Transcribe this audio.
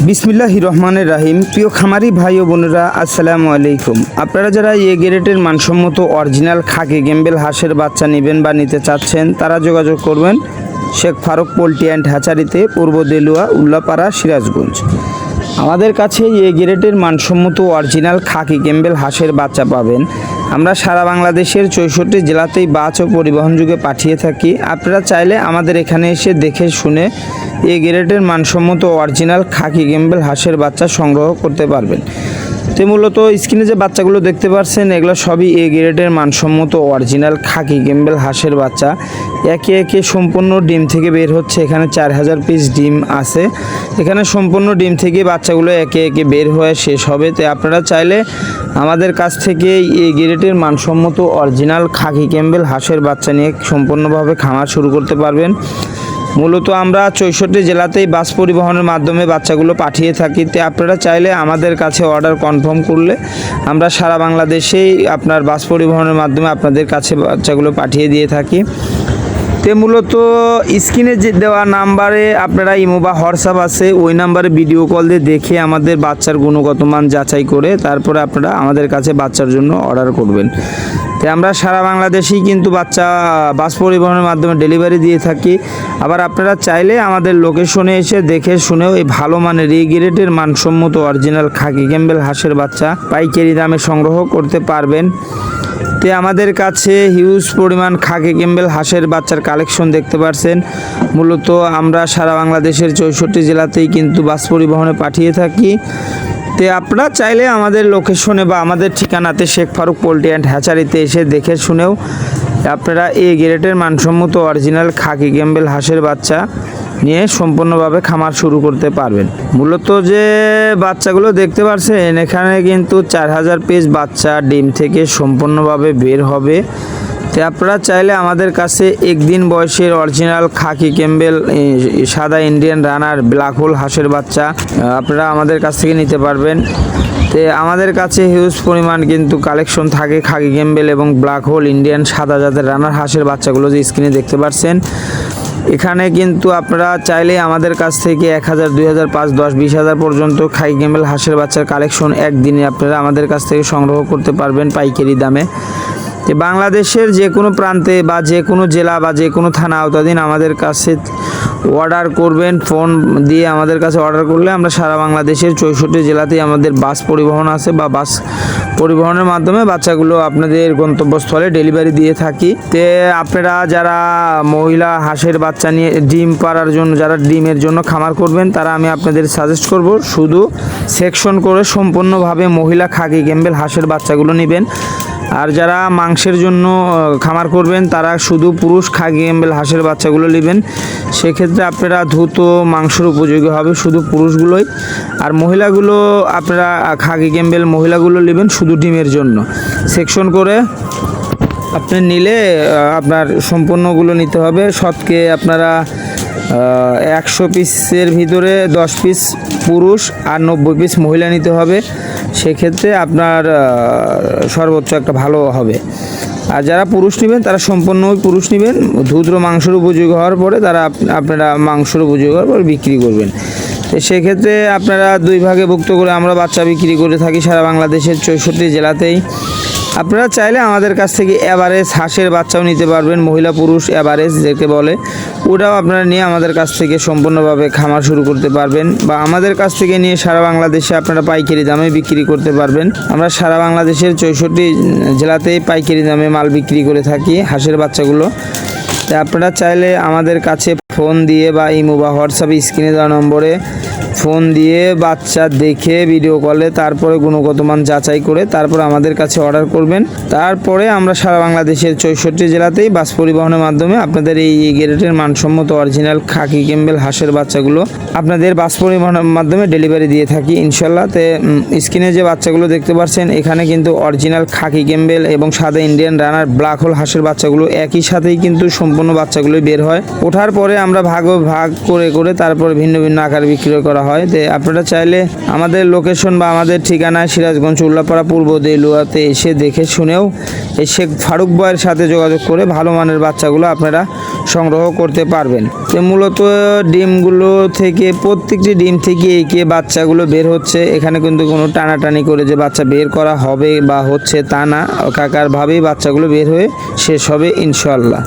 বিসমিল্লাহির রহমানির রহিম। প্রিয় খামারি ভাই ও বোনেরা, আসসালামু আলাইকুম। আপনারা যারা এ গ্রেডের মানসম্মত অরিজিনাল খাকি গেম্বেল হাঁসের বাচ্চা নেবেন বা নিতে চাচ্ছেন, তারা যোগাযোগ করবেন শেখ ফারুক পোল্ট্রি অ্যান্ড হ্যাচারিতে, পূর্ব দেলুয়া, উল্লাপাড়া, সিরাজগঞ্জ। আমাদের কাছে এ গ্রেডের মানসম্মত অরিজিনাল খাকি গেম্বেল হাঁসের বাচ্চা পাবেন। আমরা সারা বাংলাদেশের 64 জেলাতেই বাস ও পরিবহন যুগে পাঠিয়ে থাকি। আপনারা চাইলে আমাদের এখানে এসে দেখে শুনে এ গ্রেডের মানসম্মত অরিজিনাল খাকি গেম্বেল হাঁসের বাচ্চা সংগ্রহ করতে পারবেন। তো মূলত স্ক্রিনে যে বাচ্চাগুলো দেখতে পাচ্ছেন, এগুলো সবই এ গ্রেডের মানসম্মত অরিজিনাল খাকি গেম্বেল হাঁসের বাচ্চা। একে একে সম্পূর্ণ ডিম থেকে বের হচ্ছে। এখানে 4000 পিস ডিম আছে। এখানে সম্পূর্ণ ডিম থেকে বাচ্চাগুলো একে একে বের হয়ে শেষ হবে। তো আপনারা চাইলে আমাদের কাছ থেকে এই গ্রেডের মানসম্মত অরিজিনাল খাকি গেম্বেল হাঁসের বাচ্চা নিয়ে সম্পূর্ণভাবে খামার শুরু করতে পারবেন। মূলত আমরা 64 জেলাতেই বাস পরিবহনের মাধ্যমে বাচ্চাগুলো পাঠিয়ে থাকি। তো আপনারা চাইলে আমাদের কাছে অর্ডার কনফার্ম করলে আমরা সারা বাংলাদেশেই আপনার বাস পরিবহনের মাধ্যমে আপনাদের কাছে বাচ্চাগুলো পাঠিয়ে দিয়ে থাকি। তো মূলত স্ক্রিনে যে দেওয়া নাম্বারে আপনারা ইমো বা হোয়াটসঅ্যাপ আছে, ওই নাম্বারে ভিডিও কল দিয়ে দেখে আমাদের বাচ্চার গুণগত মান যাচাই করে তারপরে আপনারা আমাদের কাছে বাচ্চার জন্য অর্ডার করবেন। তো আমরা সারা বাংলাদেশেই কিন্তু বাচ্চা বাস পরিবহনের মাধ্যমে ডেলিভারি দিয়ে থাকি। আবার আপনারা চাইলে আমাদের লোকেশনে এসে দেখে শুনেও এই ভালো মানের এই গ্রেডের মানসম্মত অরিজিনাল খাকি গেম্বেল হাঁসের বাচ্চা পাইকারি দামে সংগ্রহ করতে পারবেন। তো আমাদের কাছে হিউজ পরিমাণ খাকি গেম্বেল হাঁসের বাচ্চার কালেকশন দেখতে পাচ্ছেন। মূলত আমরা সারা বাংলাদেশের 64 জেলাতেই কিন্তু বাস পরিবহনে পাঠিয়ে থাকি। তো আপনারা চাইলে আমাদের লোকেশনে বা আমাদের ঠিকানাতে শেখ ফারুক পোল্ট্রি অ্যান্ড হ্যাচারিতে এসে দেখে শুনেও আপনারা এই গ্রেডের মানসম্মত অরিজিনাল খাকি গেম্বেল হাঁসের বাচ্চা নিয়ে সম্পূর্ণভাবে খামার শুরু করতে পারবেন। মূলত যে বাচ্চাগুলো দেখতে পাচ্ছেন, এখানে কিন্তু 4000 পিস বাচ্চা ডিম থেকে সম্পূর্ণভাবে বের হবে। তো আপনারা চাইলে আমাদের কাছে একদিন বয়সের অরিজিনাল খাকি গেম্বেল সাদা ইন্ডিয়ান রানার ব্ল্যাক হোল হাঁসের বাচ্চা আপনারা আমাদের কাছ থেকে নিতে পারবেন। তো আমাদের কাছে হিউজ পরিমাণ কিন্তু কালেকশন থাকে খাকি গেম্বেল এবং ব্ল্যাক হোল ইন্ডিয়ান সাদা জাতের রানার হাঁসের বাচ্চাগুলো যে স্ক্রিনে দেখতে পাচ্ছেন। এখানে কিন্তু আপনারা চাইলে আমাদের কাছ থেকে 1000, 2000, 5, 10, 20,000 পর্যন্ত খাকি গেম্বেল হাঁসের বাচ্চার কালেকশন একদিনে আপনারা আমাদের কাছ থেকে সংগ্রহ করতে পারবেন পাইকারি দামে। তো বাংলাদেশের যে কোনো প্রান্তে বা যে কোনো জেলা বা যে কোনো থানা আওতাধীন আমাদের কাছে অর্ডার করবেন। ফোন দিয়ে আমাদের কাছে অর্ডার করলে আমরা সারা বাংলাদেশের 64 জেলাতেই আমাদের বাস পরিবহন আছে বা বাস পরিবহনের মাধ্যমে বাচ্চাগুলো আপনাদের গন্তব্যস্থলে ডেলিভারি দিয়ে থাকি। তো আপনারা যারা মহিলা হাঁসের বাচ্চা নিয়ে ডিম পাড়ার জন্য, যারা ডিমের জন্য খামার করবেন, তারা আমি আপনাদের সাজেস্ট করব শুধু সেকশন করে সম্পূর্ণভাবে মহিলা খাকি গেম্বেল হাঁসের বাচ্চাগুলো নেবেন। আর যারা মাংসের জন্য খামার করবেন, তারা শুধু পুরুষ খাকি গেম্বেল হাঁসের বাচ্চাগুলো নেবেন। সেক্ষেত্রে আপনারা দ্রুত মাংসের উপযোগী হবে শুধু পুরুষগুলোই। আর মহিলাগুলো আপনারা খাকি গেম্বেল মহিলাগুলো নেবেন শুধু ডিমের জন্য। সেকশন করে আপনি নিলে আপনার সম্পূর্ণগুলো নিতে হবে। শতকে আপনারা 100 পিসের ভিতরে 10 পিস পুরুষ আর 90 পিস মহিলা নিতে হবে। সেক্ষেত্রে আপনার সর্বোচ্চ একটা ভালো হবে। আর যারা পুরুষ নেবেন তারা সম্পূর্ণ পুরুষ নেবেন। দ্রুত মাংসের উপযোগী হওয়ার পরে আপনারা মাংসের উপযোগী হওয়ার পরে বিক্রি করবেন। তো সেক্ষেত্রে আপনারা 2 ভাগে ভুক্ত করে আমরা বাচ্চা বিক্রি করে থাকি সারা বাংলাদেশের 64 জেলাতেই। আপনারা চাইলে আমাদের কাছ থেকে এভারেজ হাঁসের বাচ্চাও নিতে পারবেন, মহিলা পুরুষ এভারেজ যেকে বলে, ওটাও আপনারা নিয়ে আমাদের কাছ থেকে সম্পূর্ণভাবে খামার শুরু করতে পারবেন। বা আমাদের কাছ থেকে নিয়ে সারা বাংলাদেশে আপনারা পাইকারি দামে বিক্রি করতে পারবেন। আমরা সারা বাংলাদেশের 64 জেলাতেই পাইকারি দামে মাল বিক্রি করে থাকি হাঁসের বাচ্চাগুলো। তো আপনারা চাইলে আমাদের কাছে ফোন দিয়ে বা ইমো বা হোয়াটসঅ্যাপে স্ক্রিনে দেওয়া নম্বরে ফোন দিয়ে বাচ্চা দেখে ভিডিও কলে তারপরে গুণগত মান যাচাই করে তারপর আমাদের কাছে অর্ডার করবেন। তারপরে আমরা সারা বাংলাদেশের 64 জেলাতেই বাস পরিবহনের মাধ্যমে আপনাদের এই গ্রেডের মানসম্মত অরিজিনাল খাকি গেম্বেল হাঁসের বাচ্চাগুলো আপনাদের বাস পরিবহনের মাধ্যমে ডেলিভারি দিয়ে থাকি ইনশাল্লাহ। তো স্ক্রিনে যে বাচ্চাগুলো দেখতে পাচ্ছেন, এখানে কিন্তু অরিজিনাল খাকি গেম্বেল এবং সাদা ইন্ডিয়ান রানার ব্ল্যাক হোল হাঁসের বাচ্চাগুলো একই সাথেই কিন্তু সম্পূর্ণ বাচ্চাগুলোই বের হয়। ওঠার পরে আমরা ভাগ করে তারপরে ভিন্ন ভিন্ন আকারে বিক্রি করা করা হয়। তো আপনারা চাইলে আমাদের লোকেশন বা আমাদের ঠিকানা সিরাজগঞ্জ উল্লাপাড়া পূর্ব দেলুয়াতে এসে দেখে শুনেও এই শেখ ফারুক ভাইয়ের সাথে যোগাযোগ করে ভালো মানের বাচ্চাগুলো আপনারা সংগ্রহ করতে পারবেন। তো মূলত ডিমগুলো থেকে প্রত্যেকটি ডিম থেকে এঁকে বাচ্চাগুলো বের হচ্ছে। এখানে কিন্তু কোনো টানাটানি করে যে বাচ্চা বের করা হবে বা হচ্ছে তা না, কাকারভাবেই বাচ্চাগুলো বের হয়ে শেষ হবে ইনশাআল্লাহ।